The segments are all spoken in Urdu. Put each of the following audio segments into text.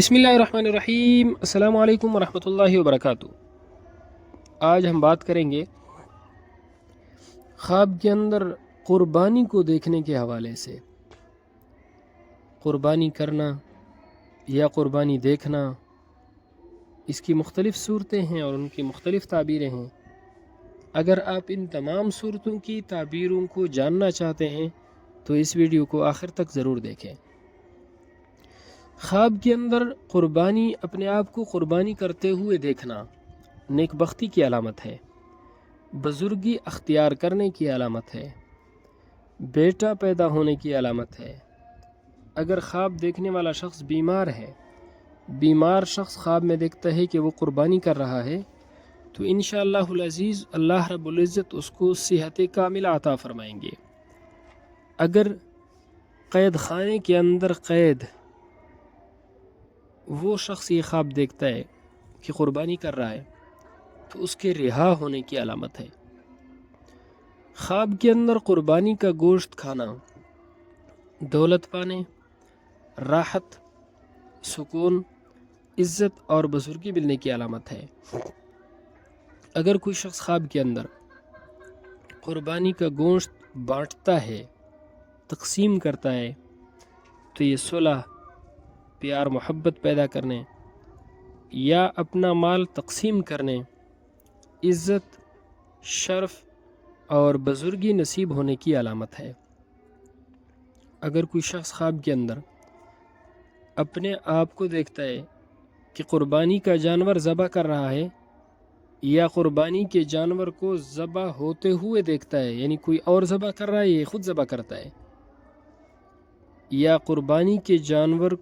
بسم اللہ الرحمن الرحیم۔ السلام علیکم ورحمۃ اللہ وبرکاتہ۔ آج ہم بات کریں گے خواب کے اندر قربانی کو دیکھنے کے حوالے سے۔ قربانی کرنا یا قربانی دیکھنا، اس کی مختلف صورتیں ہیں اور ان کی مختلف تعبیریں ہیں۔ اگر آپ ان تمام صورتوں کی تعبیروں کو جاننا چاہتے ہیں تو اس ویڈیو کو آخر تک ضرور دیکھیں۔ خواب کے اندر قربانی، اپنے آپ کو قربانی کرتے ہوئے دیکھنا نیک بختی کی علامت ہے، بزرگی اختیار کرنے کی علامت ہے، بیٹا پیدا ہونے کی علامت ہے۔ اگر خواب دیکھنے والا شخص بیمار ہے، بیمار شخص خواب میں دیکھتا ہے کہ وہ قربانی کر رہا ہے، تو انشاءاللہ العزیز اللہ رب العزت اس کو صحت کاملہ عطا فرمائیں گے۔ اگر قید خانے کے اندر قید وہ شخص یہ خواب دیکھتا ہے کہ قربانی کر رہا ہے تو اس کے رہا ہونے کی علامت ہے۔ خواب کے اندر قربانی کا گوشت کھانا دولت پانے، راحت، سکون، عزت اور بزرگی ملنے کی علامت ہے۔ اگر کوئی شخص خواب کے اندر قربانی کا گوشت بانٹتا ہے، تقسیم کرتا ہے، تو یہ صلح، پیار محبت پیدا کرنے یا اپنا مال تقسیم کرنے، عزت، شرف اور بزرگی نصیب ہونے کی علامت ہے۔ اگر کوئی شخص خواب کے اندر اپنے آپ کو دیکھتا ہے کہ قربانی کا جانور ذبح کر رہا ہے یا قربانی کے جانور کو ذبح ہوتے ہوئے دیکھتا ہے، یعنی کوئی اور ذبح کر رہا ہے، یہ خود ذبح کرتا ہے، یا قربانی کے جانور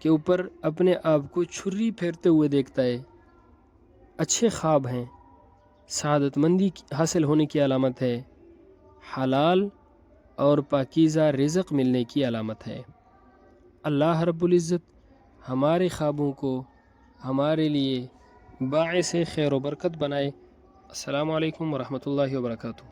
کے اوپر اپنے آپ کو چھری پھیرتے ہوئے دیکھتا ہے، اچھے خواب ہیں، سعادت مندی حاصل ہونے کی علامت ہے، حلال اور پاکیزہ رزق ملنے کی علامت ہے۔ اللہ رب العزت ہمارے خوابوں کو ہمارے لیے باعث خیر و برکت بنائے۔ السلام علیکم ورحمۃ اللہ وبرکاتہ۔